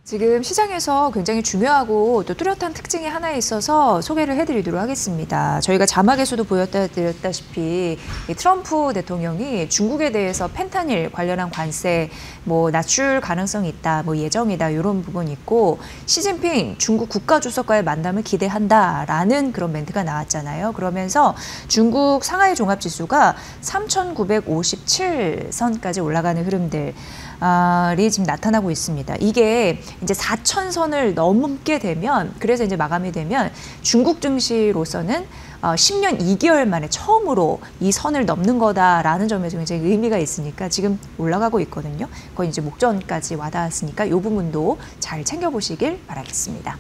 지금 시장에서 굉장히 중요하고 또 뚜렷한 특징이 하나 있어서 소개를 해드리도록 하겠습니다. 저희가 자막에서도 보여드렸다시피 트럼프 대통령이 중국에 대해서 펜타닐 관련한 관세 낮출 가능성이 있다, 예정이다 이런 부분이 있고 시진핑 중국 국가주석과의 만남을 기대한다라는 그런 멘트가 나왔잖아요. 그러면서 중국 상하이 종합지수가 3,957선까지 올라가는 흐름들이 지금 나타나고 있습니다. 이게 이제 4,000선을 넘게 되면, 그래서 이제 마감이 되면 중국 증시로서는 10년 2개월 만에 처음으로 이 선을 넘는 거다라는 점에서 굉장히 의미가 있으니까 지금 올라가고 있거든요. 거의 이제 목전까지 와닿았으니까 이 부분도 잘 챙겨보시길 바라겠습니다.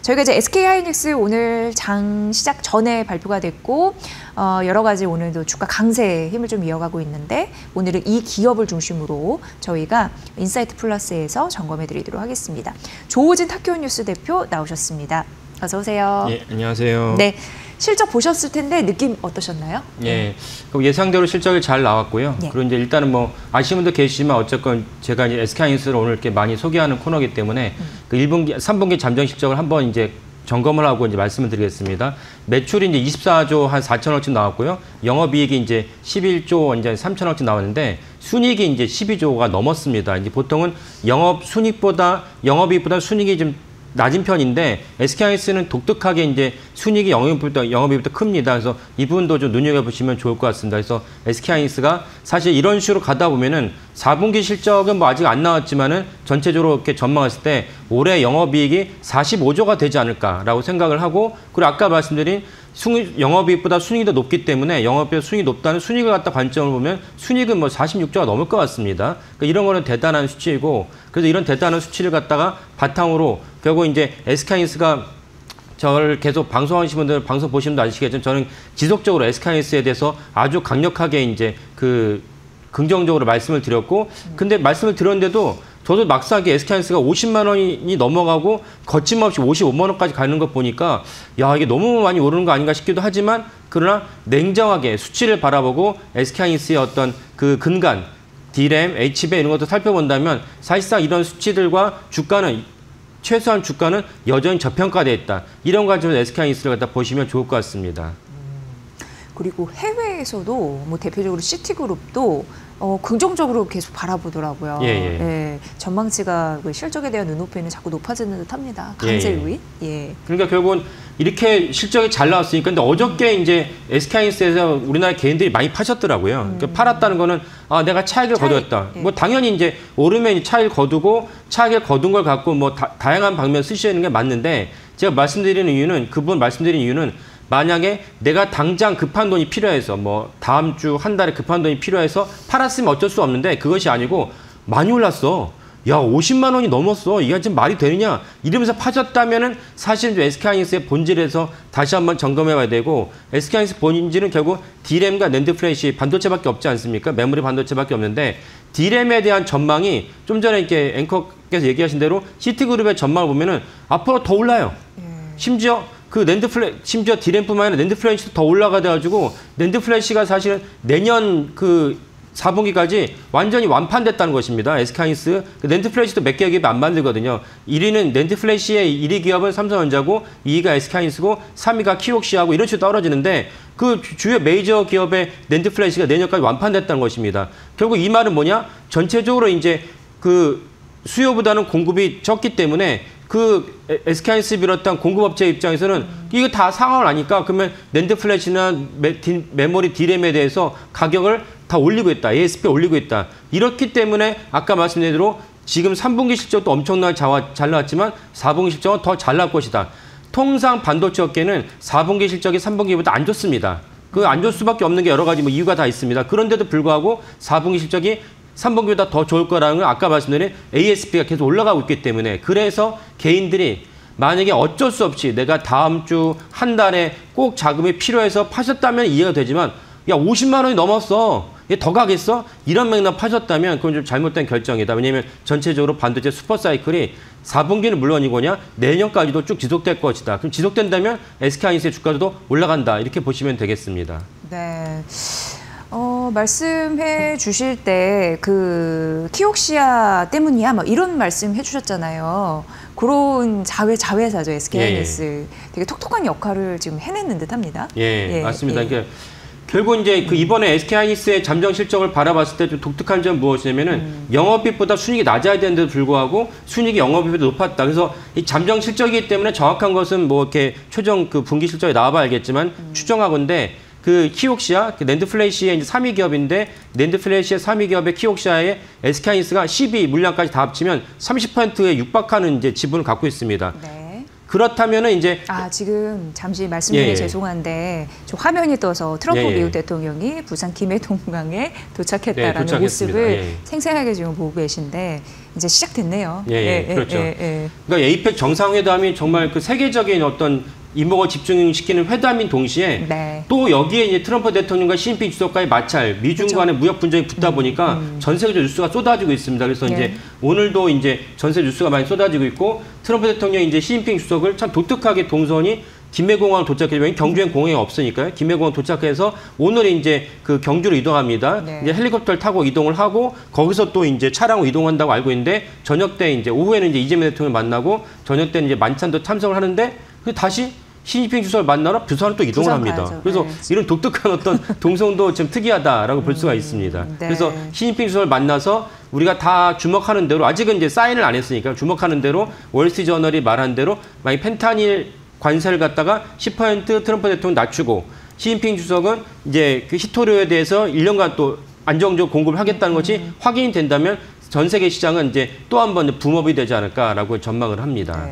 저희가 이제 SK하이닉스 오늘 장 시작 전에 발표가 됐고 여러 가지 오늘도 주가 강세의 힘을 좀 이어가고 있는데 오늘은 이 기업을 중심으로 저희가 인사이트 플러스에서 점검해 드리도록 하겠습니다. 조우진 타키오뉴스 대표 나오셨습니다. 어서 오세요. 예, 안녕하세요. 네. 실적 보셨을 텐데 느낌 어떠셨나요? 예, 예상대로 실적이 잘 나왔고요. 예. 그리고 이제 일단은 아시는 분들 계시지만 어쨌건 제가 이제 SK하이닉스를 오늘 이렇게 많이 소개하는 코너이기 때문에 그 1분기, 3분기 잠정 실적을 한번 이제 점검을 하고 이제 말씀을 드리겠습니다. 매출이 이제 24조 한 4천억쯤 나왔고요. 영업이익이 이제 11조 이제 3천억쯤 나왔는데 순이익이 이제 12조가 넘었습니다. 이제 보통은 영업이익보다 순이익이 좀 낮은 편인데 SK하이닉스는 독특하게 이제 순이익이 영업이익보다 큽니다. 그래서 이 부분도 좀 눈여겨보시면 좋을 것 같습니다. 그래서 SK하이닉스가 사실 이런 식으로 가다 보면은 4분기 실적은 아직 안 나왔지만은 전체적으로 이렇게 전망했을 때 올해 영업이익이 45조가 되지 않을까라고 생각을 하고, 그리고 아까 말씀드린 영업이익보다 순이익이 더 높기 때문에 영업이익 순이익이 높다는 순이익을 갖다 관점을 보면 순이익은 46조가 넘을 것 같습니다. 그러니까 이런 거는 대단한 수치이고, 그래서 이런 대단한 수치를 갖다가 바탕으로 결국 이제 SK하이닉스가 저를 계속 방송하시는 분들, 방송 보시는 분들 아시겠지만 저는 지속적으로 SK하이닉스에 대해서 아주 강력하게 이제 긍정적으로 말씀을 드렸고, 근데 말씀을 드렸는데도 저도 막상하게 SK하이닉스가 50만 원이 넘어가고 거침없이 55만 원까지 가는 것 보니까 야, 이게 너무 많이 오르는 거 아닌가 싶기도 하지만, 그러나 냉정하게 수치를 바라보고 SK하이닉스의 어떤 그 근간, D램, H배 이런 것도 살펴본다면 사실상 이런 수치들과 최소한 주가는 여전히 저평가되어 있다. 이런 가지고 SK하이닉스를 갖다 보시면 좋을 것 같습니다. 그리고 해외에서도 대표적으로 시티그룹도 긍정적으로 계속 바라보더라고요. 예. 전망치가 실적에 대한 눈높이는 자꾸 높아지는 듯합니다. 강세 요인. 예. 그러니까 결국은 이렇게 실적이 잘 나왔으니까, 근데 어저께 이제 SK하이닉스에서 우리나라 개인들이 많이 파셨더라고요. 그러니까 팔았다는 거는 내가 차익을 거두었다. 예. 당연히 이제 오르면 차익을 거두고 차익을 거둔 걸 갖고 다양한 방면 쓰시는 게 맞는데, 제가 말씀드리는 이유는 만약에 내가 당장 급한 돈이 필요해서 다음 주 한 달에 급한 돈이 필요해서 팔았으면 어쩔 수 없는데, 그것이 아니고 많이 올랐어. 야, 50만 원이 넘었어. 이게 지금 말이 되느냐? 이러면서 파셨다면은 사실은 SK하이닉스의 본질에서 다시 한번 점검해 봐야 되고, SK하이닉스 본질은 결국 D램과 낸드 플래시 반도체밖에 없지 않습니까? 메모리 반도체밖에 없는데, D램에 대한 전망이 좀 전에 이렇게 앵커께서 얘기하신 대로 시티그룹의 전망을 보면은 앞으로 더 올라요. 심지어 심지어 D램뿐만 아니라 낸드 플래시도 더 올라가 돼가지고, 낸드 플래시가 사실은 내년 4분기까지 완전히 완판됐다는 것입니다. SK하이닉스. 낸드 플래시도 몇 개 기업이 안 만들거든요. 1위는 낸드 플래시의 1위 기업은 삼성전자고, 2위가 SK하이닉스고, 3위가 키옥시하고 이런 식으로 떨어지는데, 그 주요 메이저 기업의 낸드 플래시가 내년까지 완판됐다는 것입니다. 결국 이 말은 뭐냐? 전체적으로 이제 수요보다는 공급이 적기 때문에 SK하이닉스 비롯한 공급업체 입장에서는 이거 다 상황을 아니까, 그러면 낸드 플래시나 메모리 D램에 대해서 가격을 다 올리고 있다. ASP 올리고 있다. 이렇기 때문에 아까 말씀드린 대로 지금 3분기 실적도 엄청나게 잘 나왔지만 4분기 실적은 더 잘 나올 것이다. 통상 반도체 업계는 4분기 실적이 3분기보다 안 좋습니다. 안 좋을 수밖에 없는 게 여러 가지 이유가 다 있습니다. 그런데도 불구하고 4분기 실적이 3분기보다 더 좋을 거라는 건 아까 말씀드린 ASP가 계속 올라가고 있기 때문에, 그래서 개인들이 만약에 어쩔 수 없이 내가 다음 주 한 달에 꼭 자금이 필요해서 파셨다면 이해가 되지만, 야, 50만 원이 넘었어. 얘 더 가겠어? 이런 맥락 파셨다면 그건 좀 잘못된 결정이다. 왜냐하면 전체적으로 반도체 슈퍼사이클이 4분기는 물론이고냐 내년까지도 쭉 지속될 것이다. 그럼 지속된다면 SK하이닉스의 주가도 올라간다. 이렇게 보시면 되겠습니다. 네. 말씀해 주실 때 그 키옥시아 때문이야, 막 이런 말씀 해주셨잖아요. 그런 자회사죠, SK하이닉스. 되게 톡톡한 역할을 지금 해내는 듯합니다. 맞습니다. 그러니까 결국 이제 그 이번에 SK하이닉스의 잠정 실적을 바라봤을 때 좀 독특한 점 무엇이냐면은 영업이익보다 순이익이 낮아야 되는데도 불구하고 순이익이 영업이익보다 높았다. 그래서 이 잠정 실적이기 때문에 정확한 것은 뭐 이렇게 최종 그 분기 실적이 나와봐야 알겠지만 추정하건데 그 키옥시아, 그 낸드플래시의 이제 3위 기업인데 낸드플래시의 3위 기업의 키옥시아의 SK하이닉스가 12 물량까지 다 합치면 30%에 육박하는 이제 지분을 갖고 있습니다. 네. 그렇다면은 이제 지금 잠시 말씀드리기 죄송한데 저 화면이 떠서 트럼프 미국 대통령이 부산 김해동강에 도착했다라는 모습을 생생하게 지금 보고 계신데 이제 시작됐네요. 그렇죠. 그러니까 에이펙 정상회담이 정말 그 세계적인 어떤 이목을 집중시키는 회담인 동시에 또 여기에 이제 트럼프 대통령과 시진핑 주석과의 마찰, 미중 간의 무역 분쟁이 붙다 보니까 전 세계적 뉴스가 쏟아지고 있습니다. 그래서 이제 오늘도 이제 전세 뉴스가 많이 쏟아지고 있고 트럼프 대통령이 이제 시진핑 주석을 참 독특하게 동선이 김해공항 도착해서 경주엔 공항이 없으니까요. 김해공항 도착해서 오늘 이제 그 경주로 이동합니다. 이제 헬리콥터를 타고 이동을 하고 거기서 또 이제 차량으로 이동한다고 알고 있는데 저녁 때 이제 오후에는 이제 이재명 대통령 만나고 저녁 때는 이제 만찬도 참석을 하는데 다시 시진핑 주석을 만나러 부산으로 또 이동을 합니다. 가야죠. 그래서 이런 독특한 어떤 동선도 좀 특이하다라고 볼 수가 있습니다. 그래서 시진핑 주석을 만나서 우리가 다 주목하는 대로 아직은 이제 사인을 안 했으니까 주목하는 대로 월스트리트저널이 말한 대로 만약 펜타닐 관세를 갖다가 10% 트럼프 대통령 낮추고 시진핑 주석은 이제 그 히토류에 대해서 1년간 또 안정적으로 공급을 하겠다는 것이 확인이 된다면 전 세계 시장은 이제 또 한 번 붐업이 되지 않을까라고 전망을 합니다.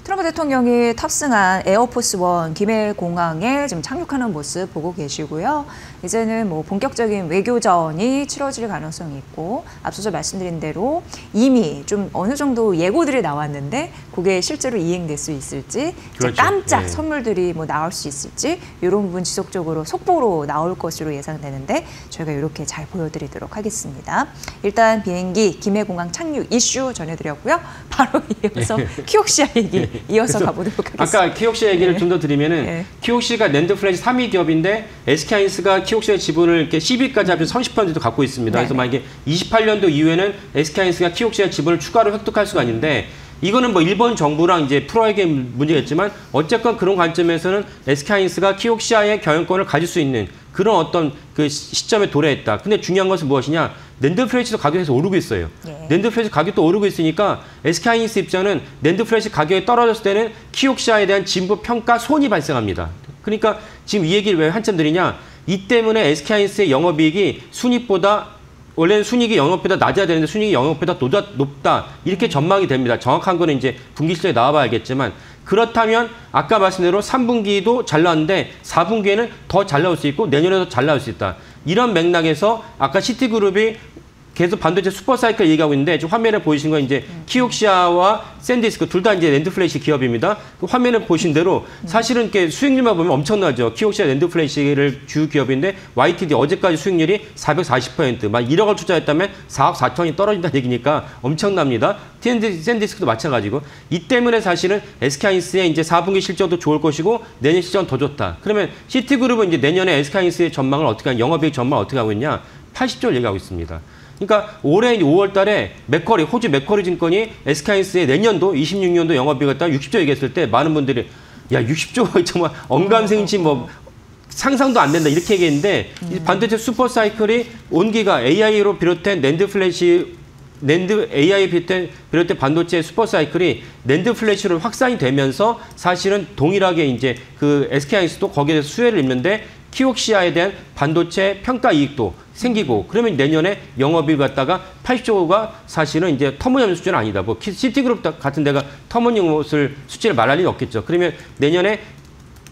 트럼프 대통령이 탑승한 에어포스 원 김해공항에 지금 착륙하는 모습 보고 계시고요. 이제는 뭐 본격적인 외교전이 치러질 가능성이 있고 앞서서 말씀드린 대로 이미 좀 어느 정도 예고들이 나왔는데 그게 실제로 이행될 수 있을지 깜짝 선물들이 뭐 나올 수 있을지 이런 부분 지속적으로 속보로 나올 것으로 예상되는데 저희가 이렇게 잘 보여드리도록 하겠습니다. 일단 비행기 김해공항 착륙 이슈 전해드렸고요. 바로 이어서 키옥시아 얘기 이어서 가보도록 하겠습니다. 아까 키옥시아 얘기를 좀 더 드리면은 키옥시아가 낸드플래시 3위 기업인데 SK하이닉스가 키옥시아의 지분을 이렇게 10위까지 합쳐 30%도 갖고 있습니다. 그래서 만약에 28년도 이후에는 SK하이닉스가 키옥시아 지분을 추가로 획득할 수가 있는데 이거는 뭐 일본 정부랑 이제 풀어야게 문제겠지만 어쨌건 그런 관점에서는 SK하이닉스가 키옥시아의 경영권을 가질 수 있는 그런 어떤 그 시점에 도래했다. 근데 중요한 것은 무엇이냐? 낸드플래시도 가격이 계속 오르고 있어요. 낸드플래시 가격도 오르고 있으니까 SK하이닉스 입장은 낸드플래시 가격이 떨어졌을 때는 키옥시아에 대한 진부 평가 손이 발생합니다. 그러니까 지금 이 얘기를 왜 한참 드리냐? 이 때문에 SK하이닉스의 영업이익이 순이익보다 원래는 순이익이 영업보다 낮아야 되는데 순이익이 영업보다 높다. 이렇게 전망이 됩니다. 정확한 거는 이제 분기 실적에 나와봐야 알겠지만 그렇다면 아까 말씀대로 3분기도 잘 나왔는데 4분기에는 더 잘 나올 수 있고 내년에도 잘 나올 수 있다. 이런 맥락에서 아까 시티그룹이 계속 반도체 슈퍼사이클 얘기하고 있는데 지금 화면에 보이신 건 이제 키옥시아와 샌디스크 둘 다 이제 낸드플래시 기업입니다. 그 화면에 보신 대로 사실은 이렇게 수익률만 보면 엄청나죠. 키옥시아 낸드플래시를 주 기업인데 YTD 어제까지 수익률이 440%, 막 1억을 투자했다면 4억 4천이 떨어진다는 얘기니까 엄청납니다. 샌디스크도 마찬가지고 이 때문에 사실은 SK하이닉스의 이제 4분기 실적도 좋을 것이고 내년 실적은 더 좋다. 그러면 시티그룹은 이제 내년에 SK하이닉스의 전망을 어떻게 하냐, 영업이익 전망을 어떻게 하고 있냐? 80조를 얘기하고 있습니다. 그러니까 올해 5월 달에 맥쿼리, 호주 맥쿼리 증권이 SK하이닉스의 내년도 26년도 영업이익을 갖다 60조 얘기했을 때 많은 분들이 야 60조 정말 언감생심 뭐 상상도 안 된다 이렇게 얘기했는데 이 반도체 슈퍼사이클이 온기가 AI로 비롯된 AI 비롯된 반도체 슈퍼사이클이 낸드 플래시로 확산이 되면서 사실은 동일하게 이제 그 SK하이닉스도 거기에 대해서 수혜를 입는데 키옥시아에 대한 반도체 평가 이익도 생기고 그러면 내년에 영업이익 갖다가 80조가 사실은 이제 터무니없는 수준은 아니다. 뭐 시티그룹 같은 데가 터무니없을 수치를 말할 일이 없겠죠. 그러면 내년에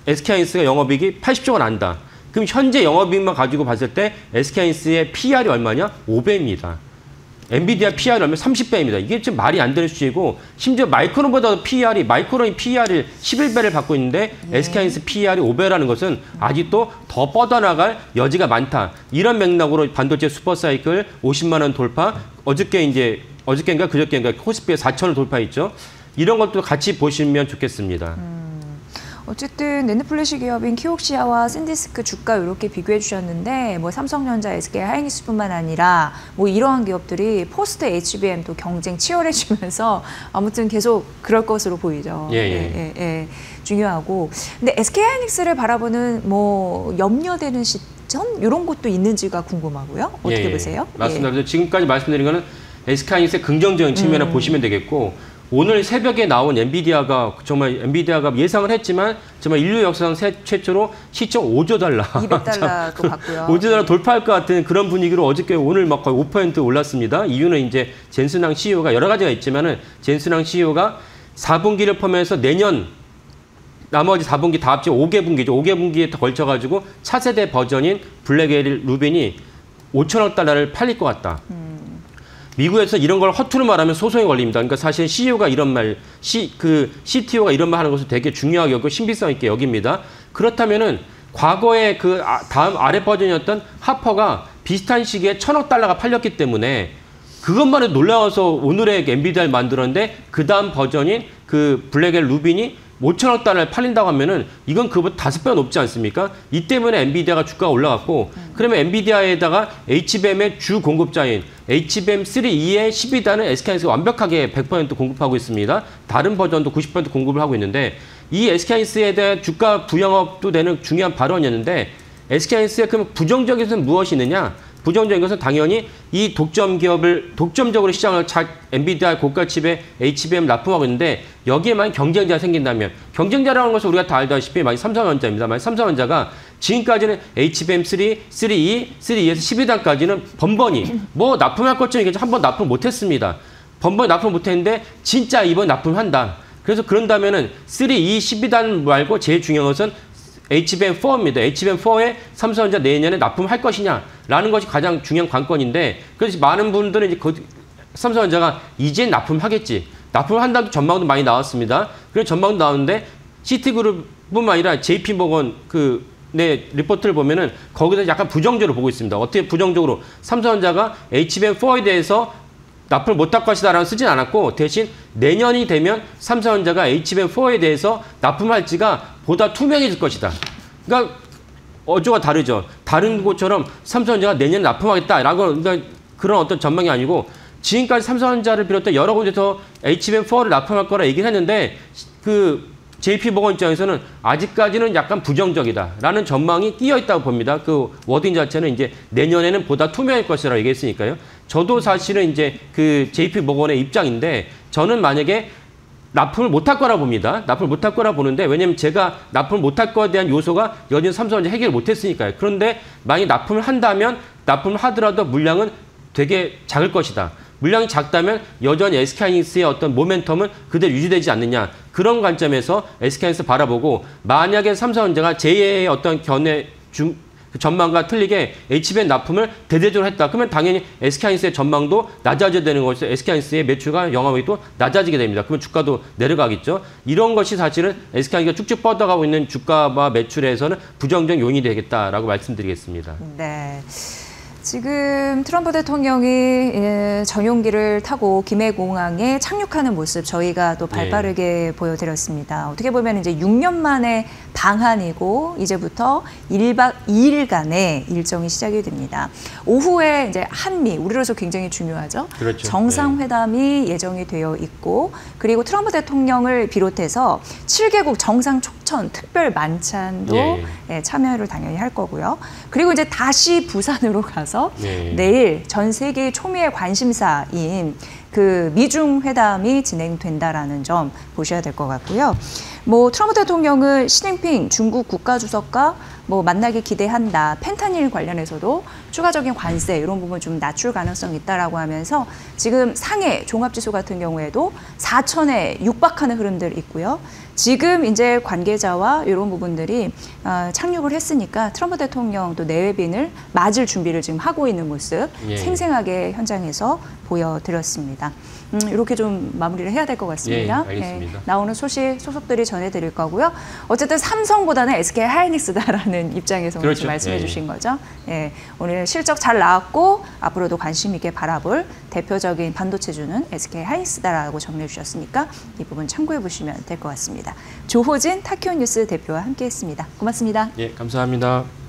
SK하이닉스가 영업이익이 80조가 난다. 그럼 현재 영업이익만 가지고 봤을 때 SK하이닉스의 PR이 얼마냐? 5배입니다. 엔비디아 PR이 얼마 30배입니다. 이게 지금 말이 안 되는 수치이고 심지어 마이크론보다도 마이크론이 PR이 11배를 받고 있는데 SK하이닉스 PR이 5배라는 것은 아직도 더 뻗어나갈 여지가 많다. 이런 맥락으로 반도체 슈퍼사이클 50만 원 돌파, 어저께인가 그저께인가 코스피에 4천을 돌파했죠. 이런 것도 같이 보시면 좋겠습니다. 어쨌든 낸드플래시 기업인 키옥시아와 샌디스크 주가 이렇게 비교해 주셨는데 뭐 삼성전자, SK 하이닉스뿐만 아니라 뭐 이러한 기업들이 포스트 HBM도 경쟁 치열해지면서 아무튼 계속 그럴 것으로 보이죠. 예. 중요하고. 근데 SK 하이닉스를 바라보는 뭐 염려되는 시점 이런 것도 있는지가 궁금하고요. 어떻게 보세요? 맞습니다. 그래서 지금까지 말씀드린 거는 SK 하이닉스의 긍정적인 측면을 보시면 되겠고. 오늘 새벽에 나온 엔비디아가 정말 예상을 했지만 정말 인류 역사상 최초로 시총 5조 달러. 200달러도 갔고요. 5조 달러 돌파할 것 같은 그런 분위기로 어저께 오늘 막 거의 5% 올랐습니다. 이유는 이제 젠슨항 CEO가 여러 가지가 있지만은 젠슨항 CEO가 4분기를 포함해서 내년 나머지 4분기 다 합쳐 5개 분기죠. 5개 분기에 걸쳐가지고 차세대 버전인 블랙에리 루빈이 5천억 달러를 팔릴 것 같다. 미국에서 이런 걸 허투루 말하면 소송에 걸립니다. 그러니까 사실 CEO가 이런 말, CTO가 이런 말 하는 것을 되게 중요하게 여기고 신비성 있게 여깁니다. 그렇다면은 과거에 그 다음 아래 버전이었던 하퍼가 비슷한 시기에 1,000억 달러가 팔렸기 때문에 그것만 해도 놀라워서 오늘의 엔비디아를 만들었는데 그 다음 버전인 그 블랙 앤 루빈이 5천억 달러를 팔린다고 하면은 이건 그보다 5배가 높지 않습니까? 이 때문에 엔비디아가 주가가 올라갔고 그러면 엔비디아에다가 HBM의 주 공급자인 HBM3E의 12단을 SK하이닉스가 완벽하게 100% 공급하고 있습니다. 다른 버전도 90% 공급을 하고 있는데 이 SK하이닉스에 대한 주가 부양업도 되는 중요한 발언이었는데 SK하이닉스의 그럼 부정적인 것은 무엇이 있느냐? 부정적인 것은 당연히 이 독점적으로 시장을 엔비디아 고가 칩에 HBM 납품하고 있는데 여기에만 경쟁자가 생긴다면 경쟁자라는 것은 우리가 다 알다시피 만약 삼성전자입니다. 만약 삼성전자가 지금까지는 HBM3, 3E, 3E에서 12단까지는 번번이 뭐 납품할 것처럼 한번 납품 못했습니다. 번번이 납품 못했는데 진짜 이번 납품한다. 그래서 그런다면은 3E 12단 말고 제일 중요한 것은 HBM4입니다. HBM4에 삼성전자 내년에 납품할 것이냐라는 것이 가장 중요한 관건인데 그래서 많은 분들은 이제 삼성전자가 이제 납품하겠지. 납품한다는 전망도 많이 나왔습니다. 그런 전망도 나오는데 시티그룹뿐만 아니라 JP모건 리포트를 보면은 거기서 약간 부정적으로 보고 있습니다. 어떻게 부정적으로 삼성전자가 HBM4에 대해서 납품을 못할 것이다라고 쓰진 않았고 대신 내년이 되면 삼성전자가 HBM4에 대해서 납품할지가 보다 투명해질 것이다. 그러니까 어조가 다르죠. 다른 것처럼 삼성전자가 내년에 납품하겠다라고 그러니까 그런 어떤 전망이 아니고 지금까지 삼성전자를 비롯해 여러 군데서 HBM4를 납품할 거라 얘기를 했는데 JP모건 입장에서는 아직까지는 약간 부정적이다라는 전망이 끼어 있다고 봅니다. 그 워딩 자체는 이제 내년에는 보다 투명할 것이라고 얘기했으니까요. 저도 사실은 이제 JP모건의 입장인데 저는 만약에 납품을 못할 거라 봅니다. 납품을 못할 거라 보는데 왜냐면 제가 납품을 못할 거에 대한 요소가 여전히 삼성전자 해결을 못했으니까요. 그런데 만약에 납품을 한다면 납품을 하더라도 물량은 되게 작을 것이다. 물량이 작다면 여전히 SK하이닉스의 어떤 모멘텀은 그대로 유지되지 않느냐. 그런 관점에서 SK하이닉스 바라보고 만약에 삼성전자가 제2의 어떤 전망과 틀리게 HBM 납품을 대대적으로 했다. 그러면 당연히 SK하이닉스의 전망도 낮아져야 되는 것이죠. SK하이닉스의 매출과 영업이익도 낮아지게 됩니다. 그러면 주가도 내려가겠죠. 이런 것이 사실은 SK하이닉스가 쭉쭉 뻗어가고 있는 주가와 매출에서는 부정적 요인이 되겠다라고 말씀드리겠습니다. 네. 지금 트럼프 대통령이 전용기를 타고 김해공항에 착륙하는 모습 저희가 또 발빠르게 보여드렸습니다. 어떻게 보면 이제 6년 만에 방한이고 이제부터 1박 2일간의 일정이 시작이 됩니다. 오후에 이제 한미, 우리로서 굉장히 중요하죠. 그렇죠. 정상회담이 예정이 되어 있고 그리고 트럼프 대통령을 비롯해서 7개국 정상 촉천 특별 만찬도 참여를 당연히 할 거고요. 그리고 이제 다시 부산으로 가서 내일 전 세계 초미의 관심사인 미중 회담이 진행된다라는 점 보셔야 될 것 같고요. 뭐 트럼프 대통령은 시진핑 중국 국가주석과 만나기 기대한다. 펜타닐 관련해서도 추가적인 관세 이런 부분 좀 낮출 가능성이 있다라고 하면서 지금 상해 종합지수 같은 경우에도 4천에 육박하는 흐름들 있고요. 지금 이제 관계자와 이런 부분들이 착륙을 했으니까 트럼프 대통령도 내외빈을 맞을 준비를 지금 하고 있는 모습 생생하게 현장에서 보여드렸습니다. 이렇게 좀 마무리를 해야 될 것 같습니다. 알겠습니다. 나오는 소식들이 전해드릴 거고요. 어쨌든 삼성보다는 SK 하이닉스다라는 입장에서 오늘 그렇죠. 말씀해 예. 주신 거죠. 예, 오늘 실적 잘 나왔고 앞으로도 관심 있게 바라볼 대표적인 반도체주는 SK 하이닉스다라고 정리해 주셨으니까 이 부분 참고해 보시면 될 것 같습니다. 조호진 타키오 뉴스 대표와 함께했습니다. 고맙습니다. 예, 감사합니다.